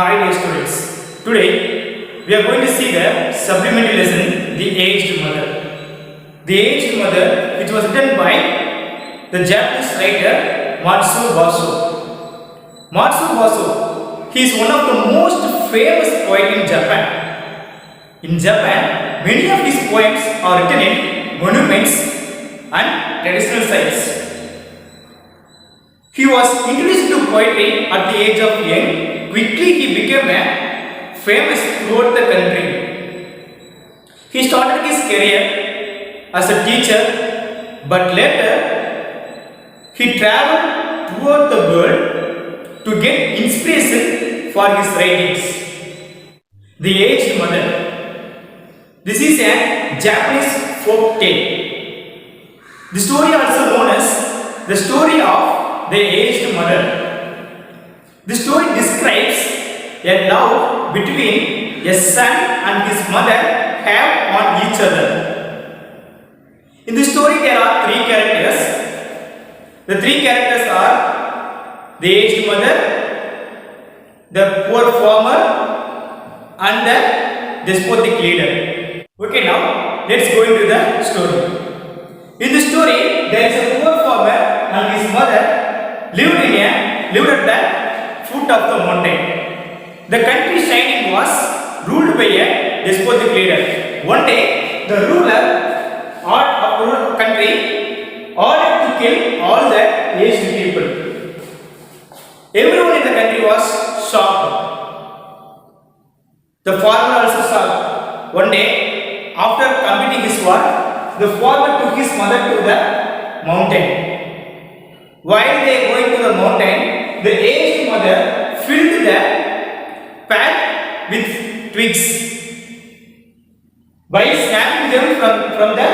Hi dear students, today we are going to see the supplementary lesson, The Aged Mother. The Aged Mother, which was written by the Japanese writer Matsu Baso. Matsu Baso, he is one of the most famous poets in Japan. In Japan, many of his poems are written in monuments and traditional sites. He was introduced to poetry at the age of young. Quickly he became famous throughout the country. He started his career as a teacher, but later he traveled throughout the world to get inspiration for his writings. The Aged Mother. This is a Japanese folk tale. The story also known as the story of the aged mother. The story describes a love between a son and his mother have on each other. In the story there are three characters. The three characters are the aged mother, the poor farmer and the despotic leader. Okay, now let's go into the story. In the story there is a poor farmer and his mother lived at the foot of the mountain. The country Shining was ruled by a despotic leader. One day, the ruler of the country ordered to kill all the aged people. Everyone in the country was shocked. The farmer also shocked. One day, after completing his work, the farmer took his mother to the mountain. While they were going to the mountain, the aged mother filled the path with twigs. By snapping them from the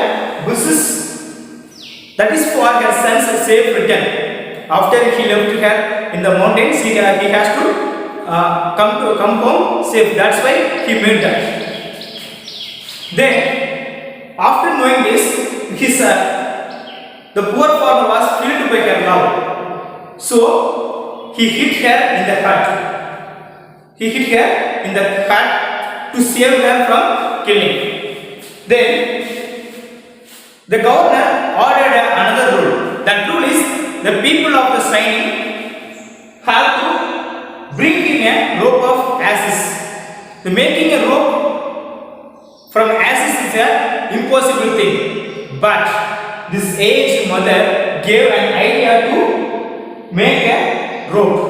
bushes, that is for her son's safe return. After he left her in the mountains, he has to come home safe. That's why he made that. Then, after knowing this, the poor farmer was filled by her love. So, he hit her in the heart. He hit her in the heart to save her from killing. Then, the governor ordered another rule. That rule is the people of the Shining have to bring in a rope of ashes. The making a rope from ashes is an impossible thing. But this aged mother gave an idea to make a rope.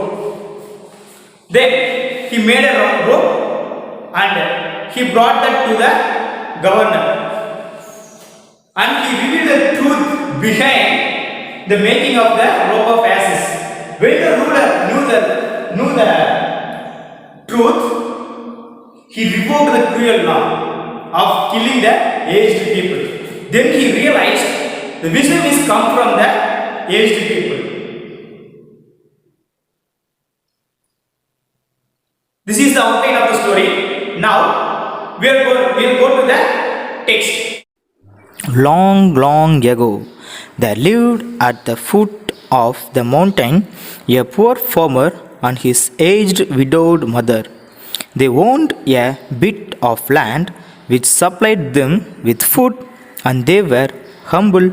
Then he made a rope and he brought that to the governor. And he revealed the truth behind the making of the rope of ashes. When the ruler knew the truth, he revoked the cruel law of killing the aged people. Then he realized the wisdom is come from the aged people. This is the outline of the story. Now we will go to the text. Long ago, there lived at the foot of the mountain a poor farmer and his aged widowed mother. They owned a bit of land which supplied them with food, and they were humble,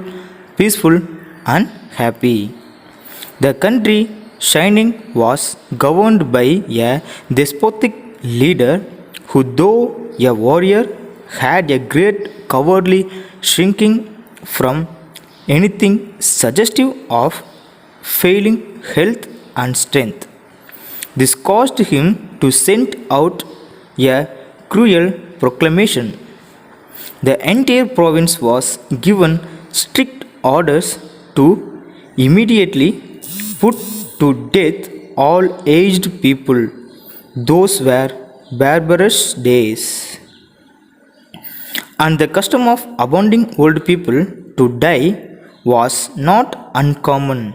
peaceful, and happy. The country Shining was governed by a despotic leader who, though a warrior, had a great cowardly shrinking from anything suggestive of failing health and strength. This caused him to send out a cruel proclamation. The entire province was given strict orders to immediately put to death all aged people. Those were barbarous days. And the custom of abandoning old people to die was not uncommon.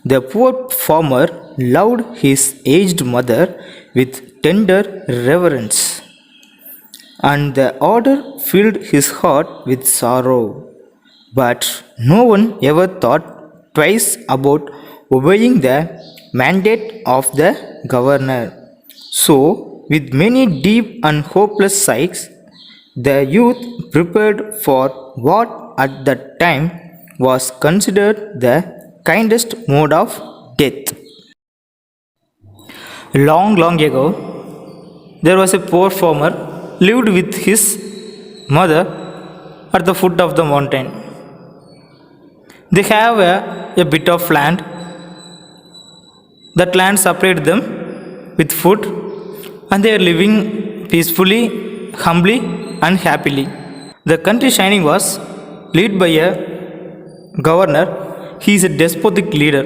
The poor farmer loved his aged mother with tender reverence, and the order filled his heart with sorrow. But no one ever thought twice about obeying the mandate of the governor. So, with many deep and hopeless sighs, the youth prepared for what at that time was considered the kindest mode of death. Long, long ago, there was a poor farmer lived with his mother at the foot of the mountain. They have a bit of land. That land supplied them with food, and they are living peacefully, humbly, and happily. The country shining was led by a governor. He is a despotic leader.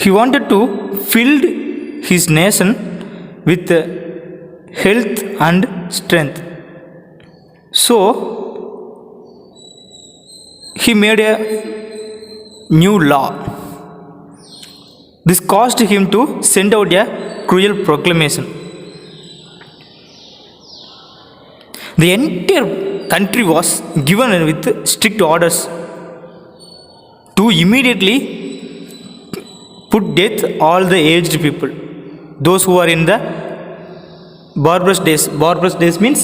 He wanted to fill his nation with health and strength. So he made a new law. This caused him to send out a cruel proclamation. The entire country was given with strict orders to immediately put death all the aged people, those who are in the barbarous days. Barbarous days means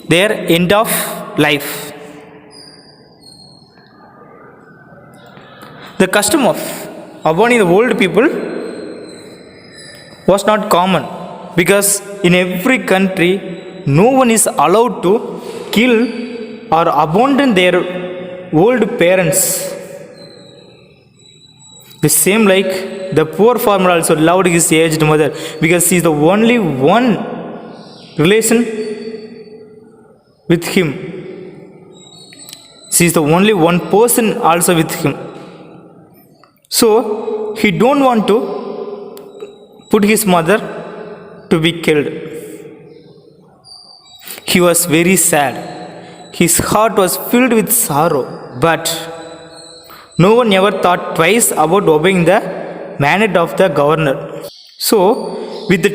their end of life. The custom of abandoning the old people was not common, because in every country no one is allowed to kill or abandon their old parents. The same like the poor farmer also loved his aged mother, because she is the only one relation with him. She is the only one person also with him. So he don't want to put his mother to be killed. He was very sad. His heart was filled with sorrow, but no one ever thought twice about obeying the mandate of the governor. So, with the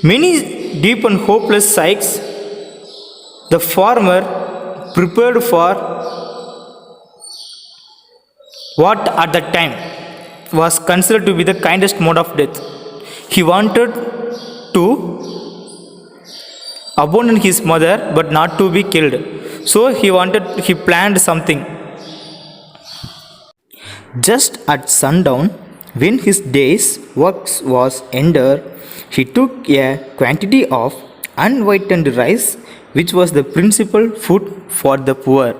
many deep and hopeless sighs, the farmer prepared for what at that time was considered to be the kindest mode of death. He wanted to abandon his mother but not to be killed. So he planned something. Just at sundown, when his day's work was ended, he took a quantity of unwhitened rice, which was the principal food for the poor,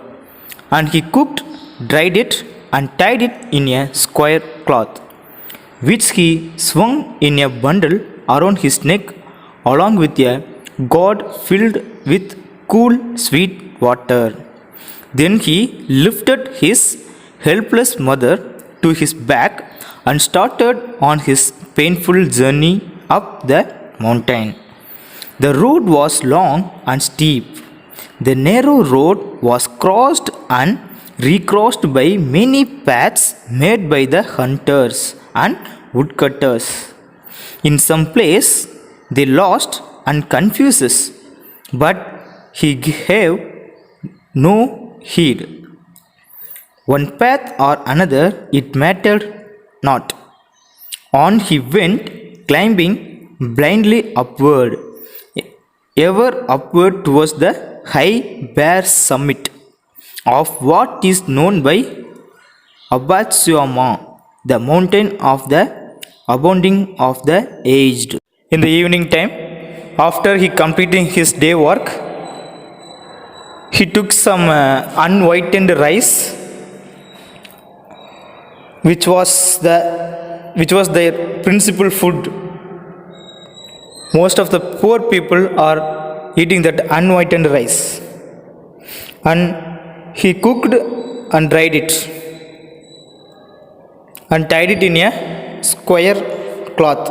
and he cooked, dried it, and tied it in a square cloth, which he swung in a bundle around his neck, along with a gourd filled with cool, sweet water. Then he lifted his helpless mother to his back and started on his painful journey up the mountain. The road was long and steep. The narrow road was crossed and recrossed by many paths made by the hunters and woodcutters. In some place they lost and confuses, but he gave no heed. One path or another, it mattered not. On he went, climbing blindly upward, ever upward towards the high bare summit of what is known by Abatsyama, the mountain of the abounding of the aged. In the evening time, after he completing his day work, he took some unwhitened rice, which was their principal food. Most of the poor people are eating that unwhitened rice, and he cooked and dried it and tied it in a square cloth,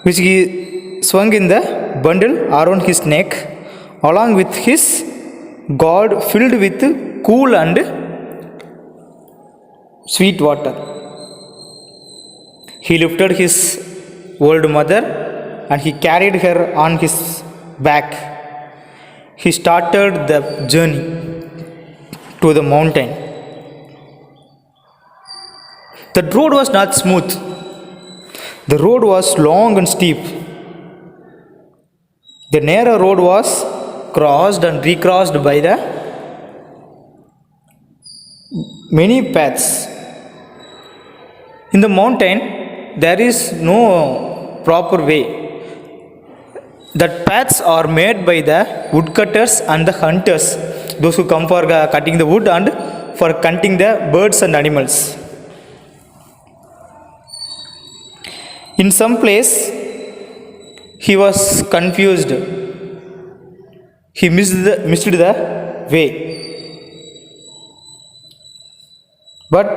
which he swung in the bundle around his neck, along with his gourd filled with cool and sweet water. He lifted his old mother and he carried her on his back. He started the journey to the mountain. The road was not smooth. The road was long and steep. The narrow road was crossed and recrossed by the many paths. In the mountain, there is no proper way. That paths are made by the woodcutters and the hunters, those who come for cutting the wood and for hunting the birds and animals. In some place, he was confused. He missed the way. But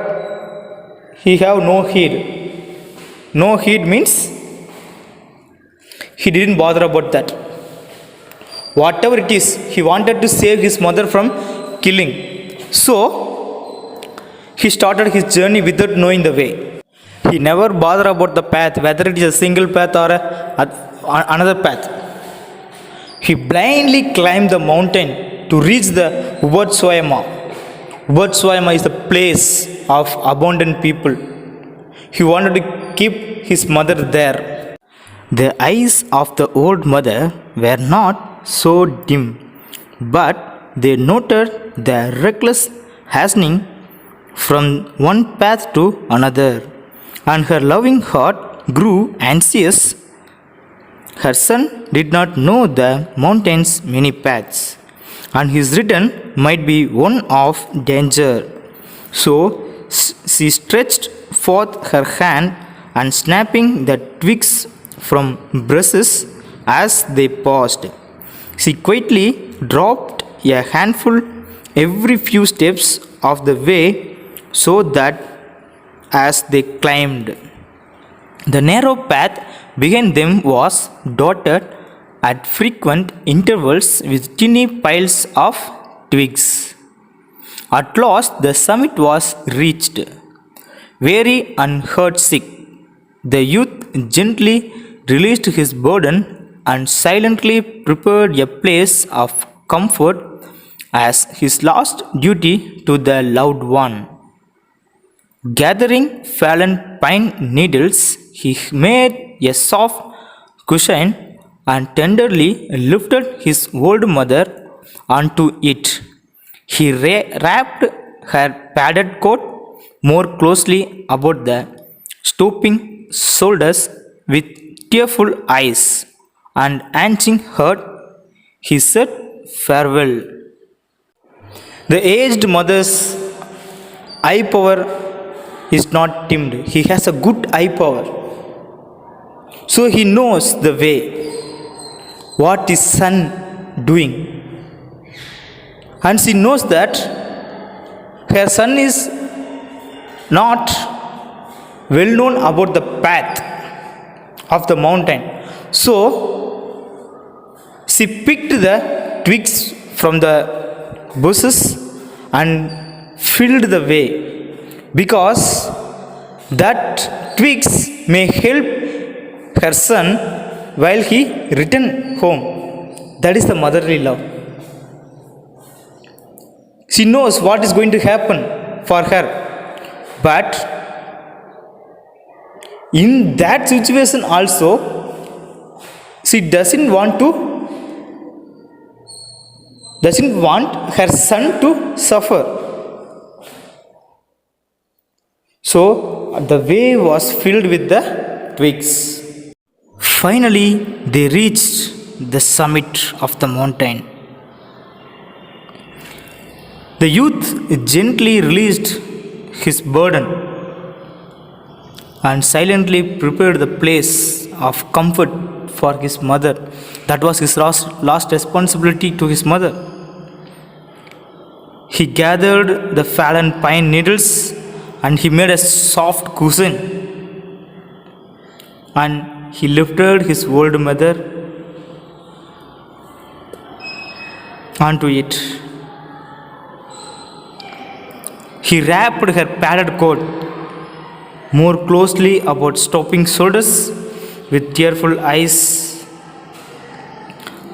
he have no heed. No heed means he didn't bother about that. Whatever it is, he wanted to save his mother from killing. So, he started his journey without knowing the way. He never bothered about the path, whether it is a single path or another path. He blindly climbed the mountain to reach the Ubadswayama. Ubadswayama is the place of abundant people. He wanted to keep his mother there. The eyes of the old mother were not so dim, but they noted the reckless hastening from one path to another, and her loving heart grew anxious. Her son did not know the mountain's many paths, and his return might be one of danger. So she stretched forth her hand and snapping the twigs from bushes as they passed, she quietly dropped a handful every few steps of the way, so that as they climbed, the narrow path behind them was dotted at frequent intervals with tiny piles of twigs. At last, the summit was reached. Weary and heartsick, the youth gently released his burden and silently prepared a place of comfort as his last duty to the loved one. Gathering fallen pine needles, he made a soft cushion and tenderly lifted his old mother onto it. He wrapped her padded coat more closely about the stooping shoulders with tearful eyes, and answering her, he said farewell. The aged mother's eye power is not dimmed. He has a good eye power. So he knows the way, what his son doing. And she knows that her son is not well known about the path of the mountain. So she picked the twigs from the bushes and filled the way, because that twigs may help her son while he returned home. That is the motherly love. She knows what is going to happen for her, but in that situation also, she doesn't want her son to suffer. So the way was filled with the twigs. Finally, they reached the summit of the mountain. The youth gently released his burden and silently prepared the place of comfort for his mother. That was his last responsibility to his mother. He gathered the fallen pine needles and he made a soft cushion, and he lifted his old mother onto it. He wrapped her padded coat more closely about stooping shoulders with tearful eyes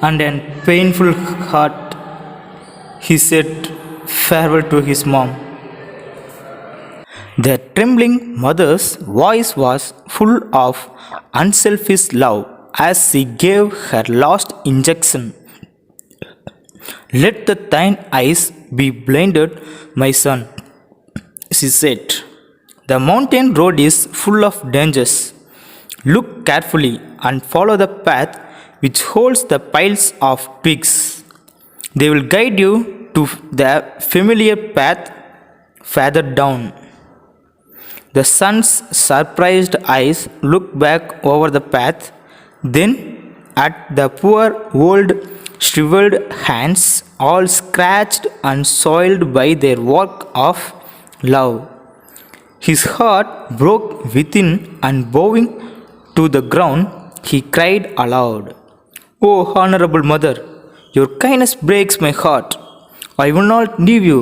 and a painful heart. He said farewell to his mom. The trembling mother's voice was full of unselfish love as she gave her last injection. Let the thine eyes be blinded, my son, she said. The mountain road is full of dangers. Look carefully and follow the path which holds the piles of twigs. They will guide you to the familiar path farther down. The son's surprised eyes looked back over the path, then at the poor old shriveled hands, all scratched and soiled by their work of love. His heart broke within, and bowing to the ground, he cried aloud, "Oh, honorable mother, your kindness breaks my heart. I will not leave you.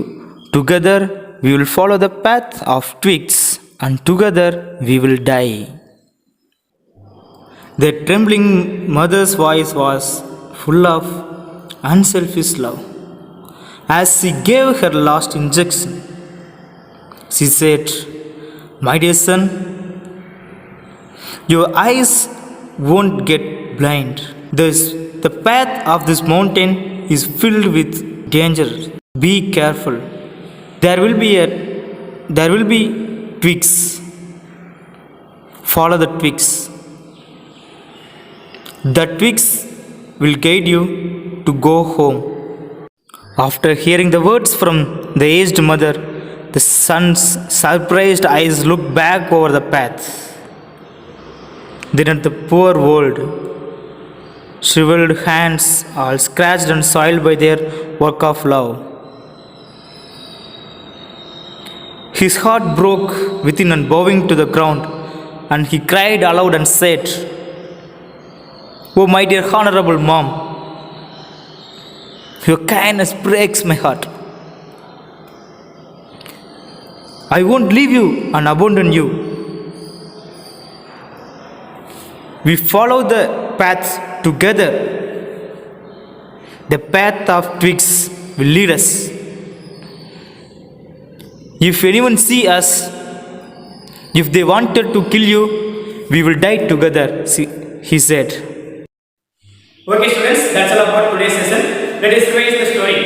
Together we will follow the path of twigs, and together we will die." The trembling mother's voice was full of unselfish love. As she gave her last injection, she said, "My dear son, your eyes won't get blind. The path of this mountain is filled with danger. Be careful. There will be twigs. Follow the twigs. The twigs will guide you to go home." After hearing the words from the aged mother, the son's surprised eyes looked back over the path, then at the poor world, shriveled hands, all scratched and soiled by their work of love. His heart broke within, and bowing to the ground, and he cried aloud and said, "Oh, my dear honorable mom, your kindness breaks my heart. I won't leave you and abandon you. We follow the path together. The path of twigs will lead us. If anyone see us, if they wanted to kill you, we will die together," he said. Okay students, that's all about today's session. Let us revise the story.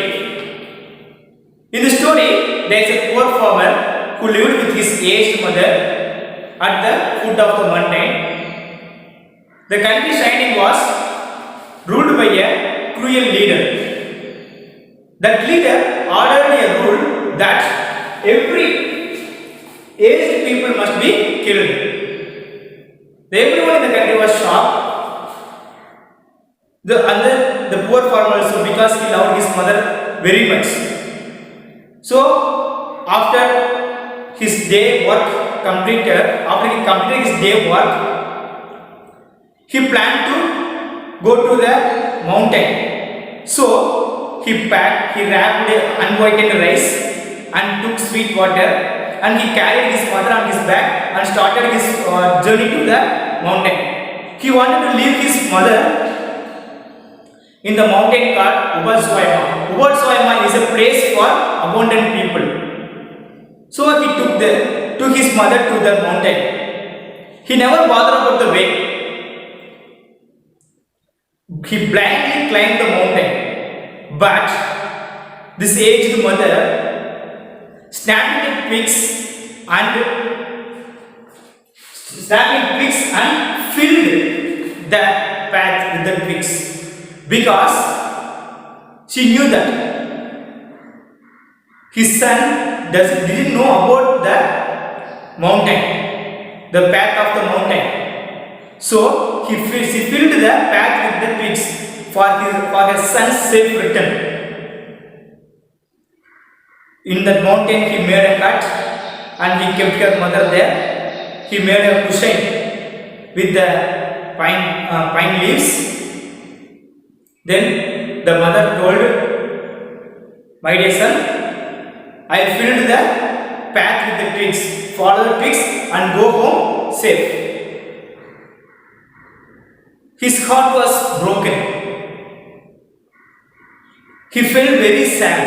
In the story, there is a poor farmer who lived with his aged mother at the foot of the mountain. The countryside was ruled by a cruel leader. That leader ordered a rule that every aged people must be killed. Everyone in the country was shocked. The poor farmer also, because he loved his mother very much. So after his day work completed, after he completed his day work, he planned to go to the mountain. So he wrapped unwhitened rice and took sweet water, and he carried his mother on his back and started his journey to the mountain. He wanted to leave his mother in the mountain called Ubalswaima. Ubalswaima is a place for abandoned people. So he took his mother to the mountain. He never bothered about the way. He blindly climbed the mountain. But this aged mother snapped the twigs and filled the path with the twigs, because she knew that his son didn't know about the mountain, the path of the mountain. So she filled the path with the twigs for her son's safe return. In that mountain, he made a hut and he kept her mother there. He made a cushion with the pine leaves. Then the mother told, "My dear son, I filled the path with the twigs. Follow the twigs and go home safe." His heart was broken. He felt very sad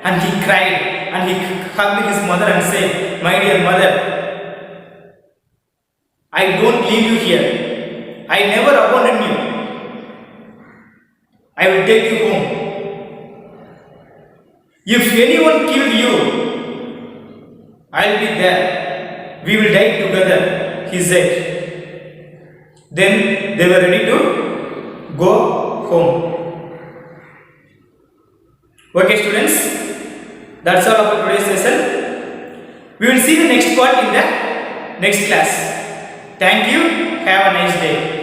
and he cried and he hugged his mother and said, "My dear mother, I don't leave you here. I never abandon you. I will take you home. If anyone killed you, I'll be there. We will die together, he said. Then they were ready to go home. Okay, students, that's all about today's lesson. We will see the next part in the next class. Thank you. Have a nice day.